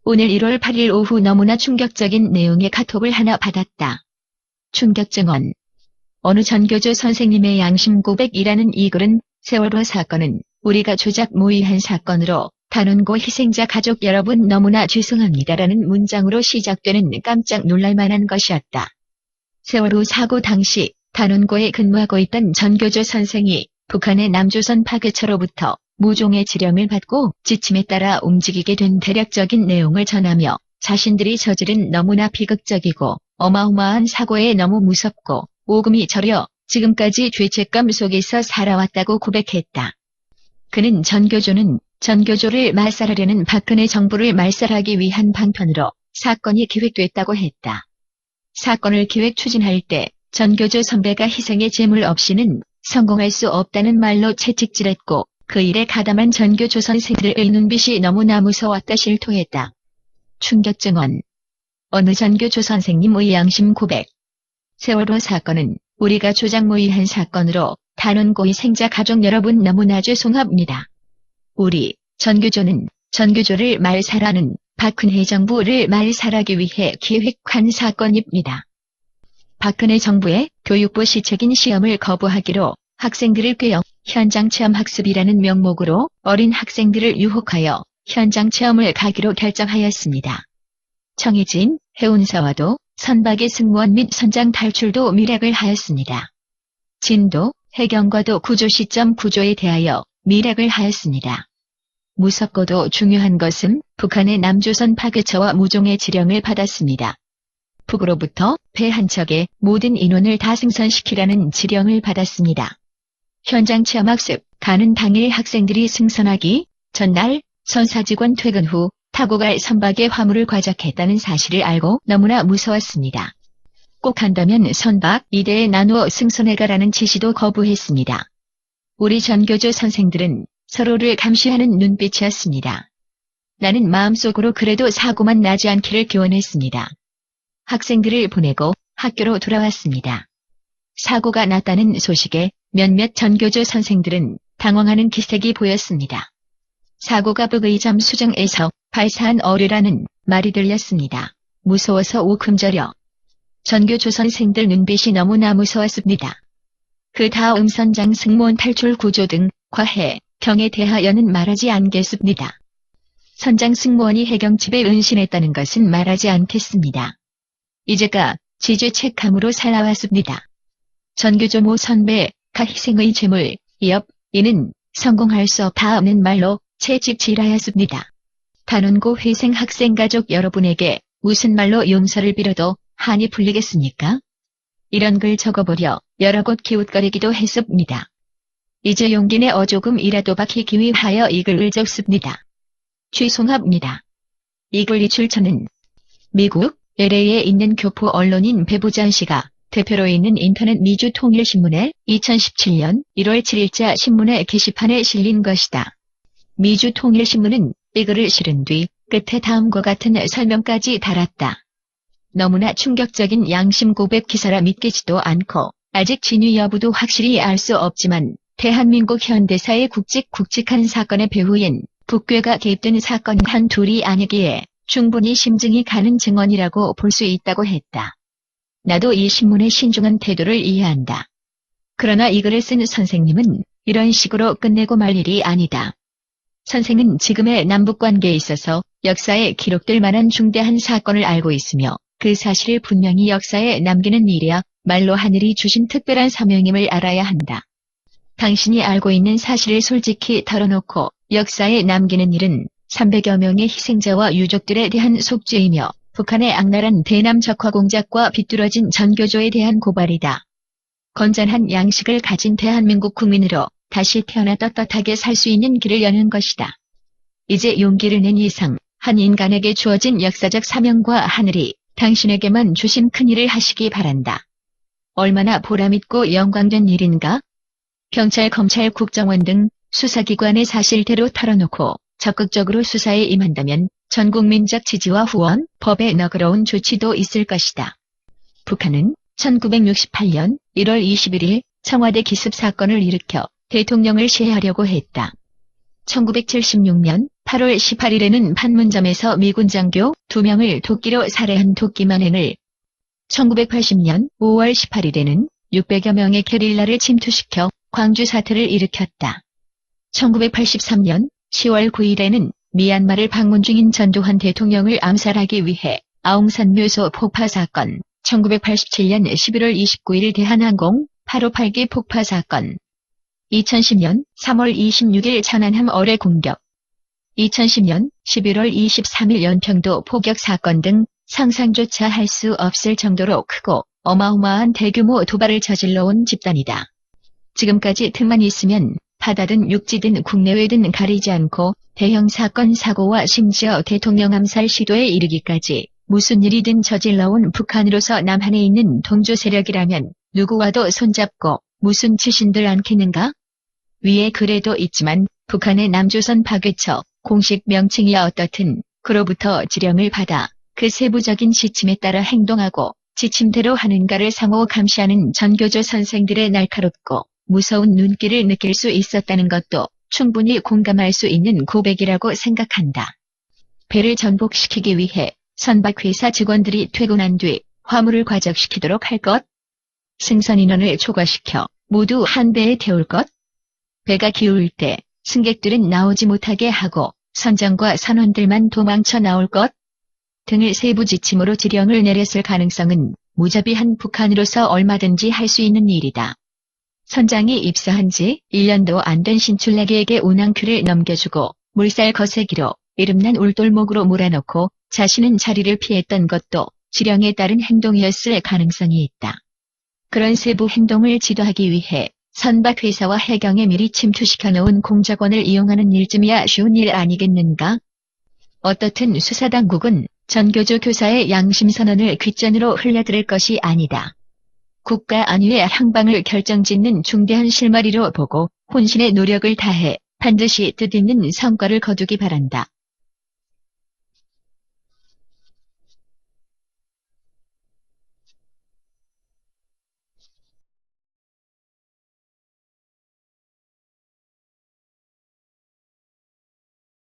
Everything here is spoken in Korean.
오늘 1월 8일 오후 너무나 충격적인 내용의 카톡을 하나 받았다. 충격 증언. 어느 전교조 선생님의 양심 고백이라는 이 글은 세월호 사건은 우리가 조작 모의한 사건으로 단원고 희생자 가족 여러분 너무나 죄송합니다라는 문장으로 시작되는 깜짝 놀랄만한 것이었다. 세월호 사고 당시 단원고에 근무하고 있던 전교조 선생이 북한의 남조선 파괴처로부터 모종의 지령을 받고 지침에 따라 움직이게 된 대략적인 내용을 전하며 자신들이 저지른 너무나 비극적이고 어마어마한 사고에 너무 무섭고 오금이 저려 지금까지 죄책감 속에서 살아왔다고 고백했다. 그는 전교조를 말살하려는 박근혜 정부를 말살하기 위한 방편으로 사건이 기획됐다고 했다. 사건을 기획 추진할 때 전교조 선배가 희생의 제물 없이는 성공할 수 없다는 말로 채찍질했고 그 일에 가담한 전교조 선생들의 눈빛이 너무나 무서웠다 실토했다. 충격 증언. 어느 전교조 선생님의 양심 고백. 세월호 사건은 우리가 조작 모의한 사건으로 단원고 희생자 가족 여러분 너무나 죄송합니다. 우리 전교조는 전교조를 말살하는 박근혜 정부를 말살하기 위해 기획한 사건입니다. 박근혜 정부의 교육부 시책인 시험을 거부하기로 학생들을 꾀어 현장 체험 학습이라는 명목으로 어린 학생들을 유혹하여 현장 체험을 가기로 결정하였습니다. 청해진 해운사와도 선박의 승무원 및 선장 탈출도 밀약을 하였습니다. 진도, 해경과도 구조 시점 구조에 대하여 밀약을 하였습니다. 무섭고도 중요한 것은 북한의 남조선 파괴처와 모종의 지령을 받았습니다. 북으로부터 배 한 척에 모든 인원을 다 승선시키라는 지령을 받았습니다. 현장 체험학습 가는 당일 학생들이 승선하기 전날 선사직원 퇴근 후 타고 갈 선박의 화물을 과적했다는 사실을 알고 너무나 무서웠습니다. 꼭 한다면 선박 2대에 나누어 승선해가라는 지시도 거부했습니다. 우리 전교조 선생들은 서로를 감시하는 눈빛이었습니다. 나는 마음속으로 그래도 사고만 나지 않기를 기원했습니다. 학생들을 보내고 학교로 돌아왔습니다. 사고가 났다는 소식에 몇몇 전교조 선생들은 당황하는 기색이 보였습니다. 사고가 북의 잠수정에서 발사한 어뢰라는 말이 들렸습니다. 무서워서 오금저려. 전교조 선생들 눈빛이 너무나 무서웠습니다. 그 다음 선장 승무원 탈출 구조 등 과해, 경에 대하여는 말하지 않겠습니다. 선장 승무원이 해경집에 은신했다는 것은 말하지 않겠습니다. 이제가 지죄책감으로 살아왔습니다. 전교조 모 선배, 가 희생의 제물, 이는 성공할 수 없다는 말로 채찍질하였습니다. 단원고 희생 학생 가족 여러분에게 무슨 말로 용서를 빌어도 한이 풀리겠습니까? 이런 글 적어보려 여러 곳 기웃거리기도 했습니다. 이제 용기 내어 조금이라도 밝히기 위하여 이 글을 적습니다. 죄송합니다. 이 글의 출처는 미국 LA에 있는 교포 언론인 배부자 씨가 대표로 있는 인터넷 미주통일신문의 2017년 1월 7일자 신문의 게시판에 실린 것이다. 미주통일신문은 이 글을 실은 뒤 끝에 다음과 같은 설명까지 달았다. 너무나 충격적인 양심 고백 기사라 믿기지도 않고 아직 진위 여부도 확실히 알 수 없지만 대한민국 현대사의 굵직한 사건의 배후엔 북괴가 개입된 사건이 한둘이 아니기에 충분히 심증이 가는 증언이라고 볼 수 있다고 했다. 나도 이 신문의 신중한 태도를 이해한다. 그러나 이 글을 쓴 선생님은 이런 식으로 끝내고 말 일이 아니다. 선생은 지금의 남북관계에 있어서 역사에 기록될 만한 중대한 사건을 알고 있으며 그 사실을 분명히 역사에 남기는 일이야 말로 하늘이 주신 특별한 사명임을 알아야 한다. 당신이 알고 있는 사실을 솔직히 털어놓고 역사에 남기는 일은 300여 명의 희생자와 유족들에 대한 속죄이며 북한의 악랄한 대남 적화 공작과 비뚤어진 전교조에 대한 고발이다. 건전한 양식을 가진 대한민국 국민으로 다시 태어나 떳떳하게 살 수 있는 길을 여는 것이다. 이제 용기를 낸 이상 한 인간에게 주어진 역사적 사명과 하늘이 당신에게만 주신 큰일을 하시기 바란다. 얼마나 보람있고 영광된 일인가? 경찰, 검찰, 국정원 등 수사기관의 사실대로 털어놓고 적극적으로 수사에 임한다면 전국민적 지지와 후원, 법에 너그러운 조치도 있을 것이다. 북한은 1968년 1월 21일 청와대 기습 사건을 일으켜 대통령을 시해하려고 했다. 1976년 8월 18일에는 판문점에서 미군 장교 2명을 도끼로 살해한 도끼만행을, 1980년 5월 18일에는 600여 명의 게릴라를 침투시켜 광주 사태를 일으켰다. 1983년 10월 9일에는 미얀마를 방문 중인 전두환 대통령을 암살하기 위해 아웅산 묘소 폭파 사건, 1987년 11월 29일 대한항공 858기 폭파 사건, 2010년 3월 26일 천안함 어뢰 공격, 2010년 11월 23일 연평도 포격 사건 등 상상조차 할 수 없을 정도로 크고 어마어마한 대규모 도발을 저질러온 집단이다. 지금까지 틈만 있으면 바다든 육지든 국내외든 가리지 않고 대형 사건 사고와 심지어 대통령 암살 시도에 이르기까지 무슨 일이든 저질러온 북한으로서 남한에 있는 동조 세력이라면 누구와도 손잡고 무슨 짓인들 않겠는가? 위에 글에도 있지만 북한의 남조선 파괴처 공식 명칭이야 어떻든 그로부터 지령을 받아 그 세부적인 지침에 따라 행동하고 지침대로 하는가를 상호 감시하는 전교조 선생들의 날카롭고 무서운 눈길을 느낄 수 있었다는 것도 충분히 공감할 수 있는 고백이라고 생각한다. 배를 전복시키기 위해 선박회사 직원들이 퇴근한 뒤 화물을 과적시키도록 할 것? 승선 인원을 초과시켜 모두 한 배에 태울 것? 배가 기울 때 승객들은 나오지 못하게 하고 선장과 선원들만 도망쳐 나올 것? 등을 세부 지침으로 지령을 내렸을 가능성은 무자비한 북한으로서 얼마든지 할 수 있는 일이다. 선장이 입사한 지 1년도 안 된 신출내기에게 운항큐를 넘겨주고 물살 거세기로 이름난 울돌목으로 몰아넣고 자신은 자리를 피했던 것도 지령에 따른 행동이었을 가능성이 있다. 그런 세부 행동을 지도하기 위해 선박회사와 해경에 미리 침투시켜 놓은 공작원을 이용하는 일쯤이야 쉬운 일 아니겠는가? 어떻든 수사당국은 전교조 교사의 양심선언을 귓전으로 흘려들을 것이 아니다. 국가 안위의 향방을 결정짓는 중대한 실마리로 보고 혼신의 노력을 다해 반드시 뜻있는 성과를 거두기 바란다.